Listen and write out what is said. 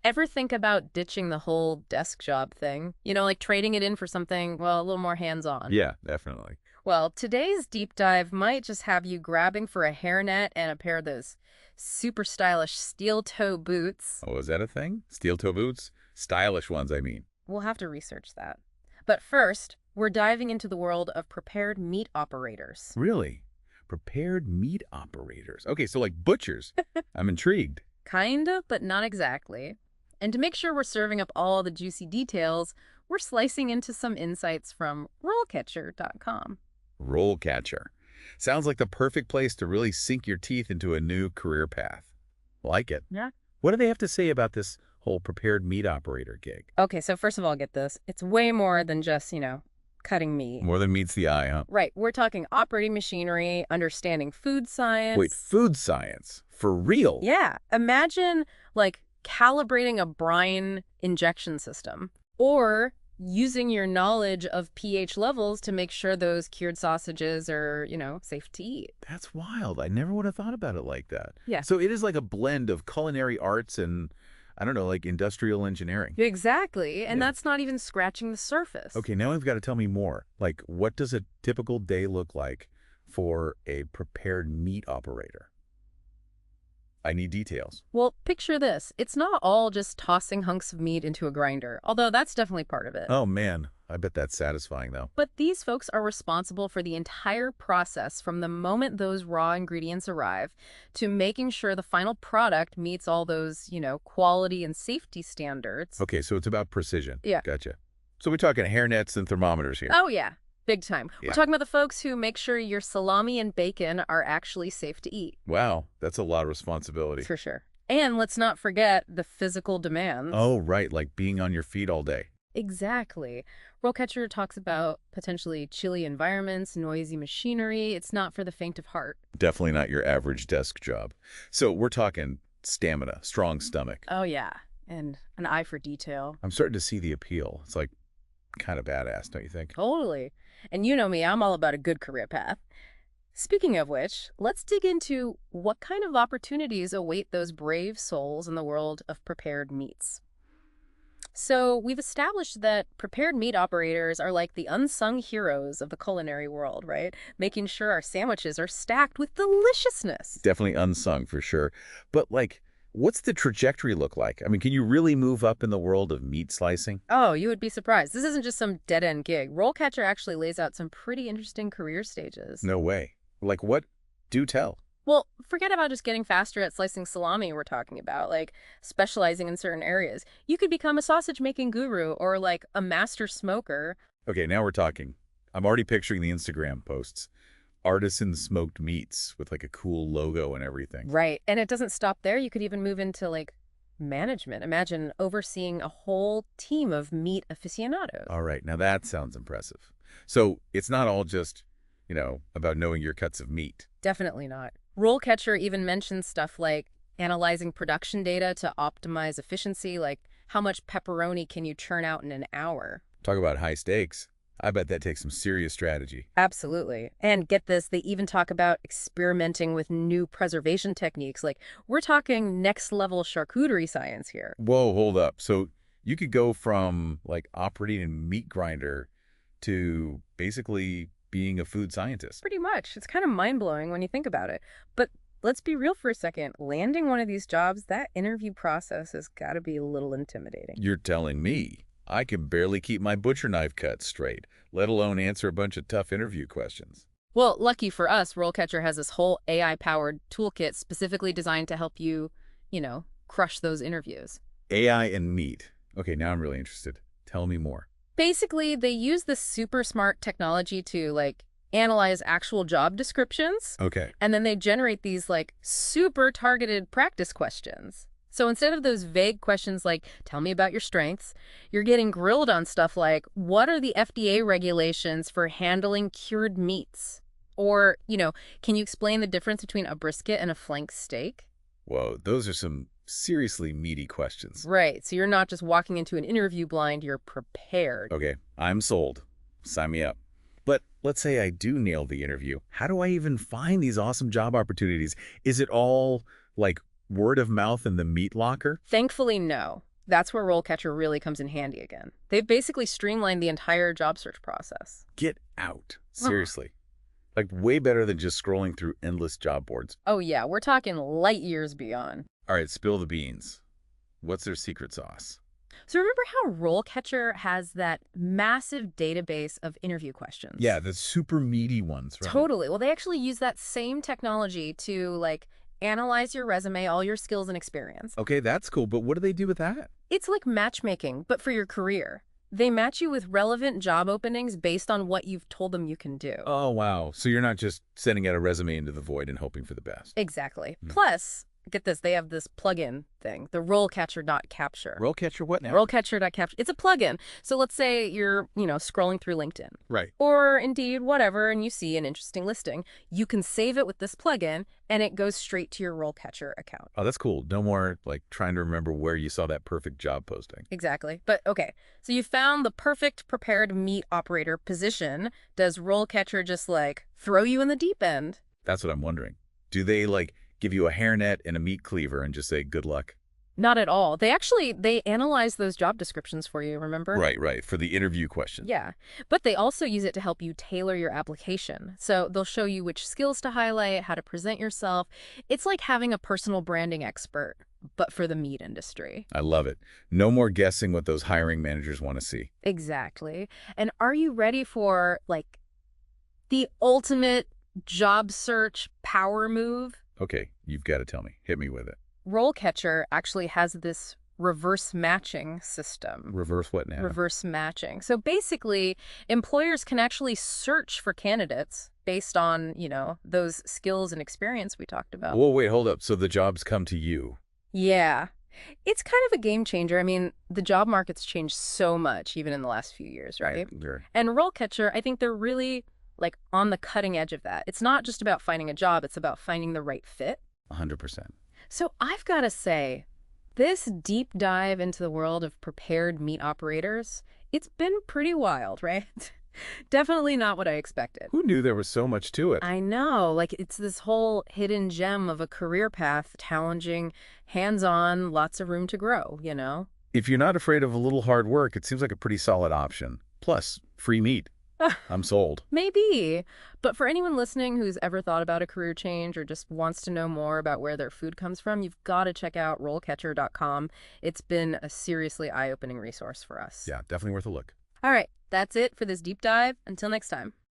Ever think about ditching the whole desk job thing? Like trading it in for something, well, a little more hands-on. Yeah, definitely. Well, today's deep dive might just have you grabbing for a hairnet and a pair of those super stylish steel toe boots. Oh, is that a thing? Steel toe boots? Stylish ones, I mean. We'll have to research that. But first, we're diving into the world of prepared meat operators. Really? Prepared meat operators. Okay, so like butchers. I'm intrigued. Kinda, but not exactly. And to make sure we're serving up all the juicy details, we're slicing into some insights from RoleCatcher.com. RoleCatcher. Sounds like the perfect place to really sink your teeth into a new career path. Like it. Yeah. What do they have to say about this whole prepared meat operator gig? Okay, so first of all, get this. It's way more than just, cutting meat. More than meets the eye, huh? Right, we're talking operating machinery, understanding food Wait, science. food science? For real? Yeah, imagine like calibrating a brine injection system or using your knowledge of pH levels to make sure those cured sausages are, safe to eat. That's wild. I never would have thought about it like that. Yeah. So it is like a blend of culinary arts and, I don't know, like industrial engineering. Exactly, and Yeah. that's not even scratching the surface. Okay, now you've got to tell me more. Like, what does a typical day look like for a prepared meat operator? I need details. Well, picture this. It's not all just tossing hunks of meat into a grinder, although that's definitely part of it. Oh, man. I bet that's satisfying, though. But these folks are responsible for the entire process from the moment those raw ingredients arrive to making sure the final product meets all those, quality and safety standards. Okay, so it's about precision. Yeah. Gotcha. So we're talking hairnets and thermometers here. Oh, yeah. Big time. Yeah. We're talking about the folks who make sure your salami and bacon are actually safe to eat. Wow, that's a lot of responsibility. For sure. And let's not forget the physical demands. Oh, right, like being on your feet all day. Exactly. Rollcatcher talks about potentially chilly environments, noisy machinery. It's not for the faint of heart. Definitely not your average desk job. So we're talking stamina, strong stomach. Oh, yeah. And an eye for detail. I'm starting to see the appeal. It's like kind of badass, don't you think? Totally. And you know me, I'm all about a good career path. Speaking of which, let's dig into what kind of opportunities await those brave souls in the world of prepared meats. So, we've established that prepared meat operators are like the unsung heroes of the culinary world, right? Making sure our sandwiches are stacked with deliciousness. Definitely unsung for sure. But like, what's the trajectory look like? I mean, can you really move up in the world of meat slicing? Oh, you would be surprised. This isn't just some dead-end gig. Rollcatcher actually lays out some pretty interesting career stages. No way. Like what? Do tell. Well, forget about just getting faster at slicing salami we're talking about, like specializing in certain areas. You could become a sausage-making guru or like a master smoker. Okay, now we're talking. I'm already picturing the Instagram posts. Artisan smoked meats with like a cool logo and everything. Right. And it doesn't stop there. You could even move into like management. Imagine overseeing a whole team of meat aficionados. All right, now that sounds impressive. So it's not all just, about knowing your cuts of meat. Definitely not. Rollcatcher even mentions stuff like analyzing production data to optimize efficiency, like how much pepperoni can you churn out in an hour? Talk about high stakes. I bet that takes some serious strategy. Absolutely. And get this, they even talk about experimenting with new preservation techniques. Like, we're talking next level charcuterie science here. Whoa, hold up. So you could go from like operating a meat grinder to basically being a food scientist. Pretty much. It's kind of mind-blowing when you think about it. But let's be real for a second. Landing one of these jobs, that interview process has got to be a little intimidating. You're telling me I can barely keep my butcher knife cut straight, let alone answer a bunch of tough interview questions. Well, lucky for us, Rollcatcher has this whole AI-powered toolkit specifically designed to help you, crush those interviews. AI and meat. Okay, now I'm really interested. Tell me more. Basically, they use this super smart technology to, analyze actual job descriptions. Okay. And then they generate these, super targeted practice questions. So instead of those vague questions like, tell me about your strengths, you're getting grilled on stuff like, what are the FDA regulations for handling cured meats? Or, can you explain the difference between a brisket and a flank steak? Whoa, those are some seriously meaty questions. Right. So you're not just walking into an interview blind, you're prepared. Okay, I'm sold. Sign me up. But let's say I do nail the interview. How do I even find these awesome job opportunities? Is it all like word of mouth in the meat locker? Thankfully, no. That's where RoleCatcher really comes in handy again. They've basically streamlined the entire job search process. Get out. Huh. Seriously. Like way better than just scrolling through endless job boards. Oh yeah, we're talking light years beyond. All right, spill the beans. What's their secret sauce? So remember how RoleCatcher has that massive database of interview questions? Yeah, the super meaty ones, right? Totally. Well, they actually use that same technology to analyze your resume, all your skills and experience. Okay, that's cool, but what do they do with that? It's like matchmaking, but for your career. They match you with relevant job openings based on what you've told them you can do. Oh, wow. So you're not just sending out a resume into the void and hoping for the best. Exactly. Hmm. Plus, get this, they have this plugin thing, the RoleCatcher.capture. RoleCatcher what now? RoleCatcher.capture. It's a plugin. So let's say you're, scrolling through LinkedIn. Right. Or Indeed, whatever, and you see an interesting listing. You can save it with this plugin, and it goes straight to your RoleCatcher account. Oh, that's cool. No more like trying to remember where you saw that perfect job posting. Exactly. But okay, so you found the perfect prepared meat operator position. Does RoleCatcher just throw you in the deep end? That's what I'm wondering. Do they give you a hairnet and a meat cleaver and just say good luck? Not at all. They analyze those job descriptions for you, remember? Right. For the interview question. Yeah. But they also use it to help you tailor your application. So they'll show you which skills to highlight, how to present yourself. It's like having a personal branding expert, but for the meat industry. I love it. No more guessing what those hiring managers want to see. Exactly. And are you ready for, the ultimate job search power move? Okay, you've got to tell me. Hit me with it. RoleCatcher actually has this reverse matching system. Reverse what now? Reverse matching. So basically, employers can actually search for candidates based on, those skills and experience we talked about. Whoa, wait, hold up. So the jobs come to you. Yeah. It's kind of a game changer. I mean, the job market's changed so much even in the last few years, right? Sure. And RoleCatcher, I think they're really on the cutting edge of that. It's not just about finding a job, it's about finding the right fit. 100%. So I've got to say, this deep dive into the world of prepared meat operators, it's been pretty wild, right? Definitely not what I expected. Who knew there was so much to it? I know, it's this whole hidden gem of a career path, challenging, hands-on, lots of room to grow, If you're not afraid of a little hard work, it seems like a pretty solid option. Plus, free meat. I'm sold. Maybe. But for anyone listening who's ever thought about a career change or just wants to know more about where their food comes from, you've got to check out RoleCatcher.com. It's been a seriously eye-opening resource for us. Yeah, definitely worth a look. All right, that's it for this deep dive. Until next time.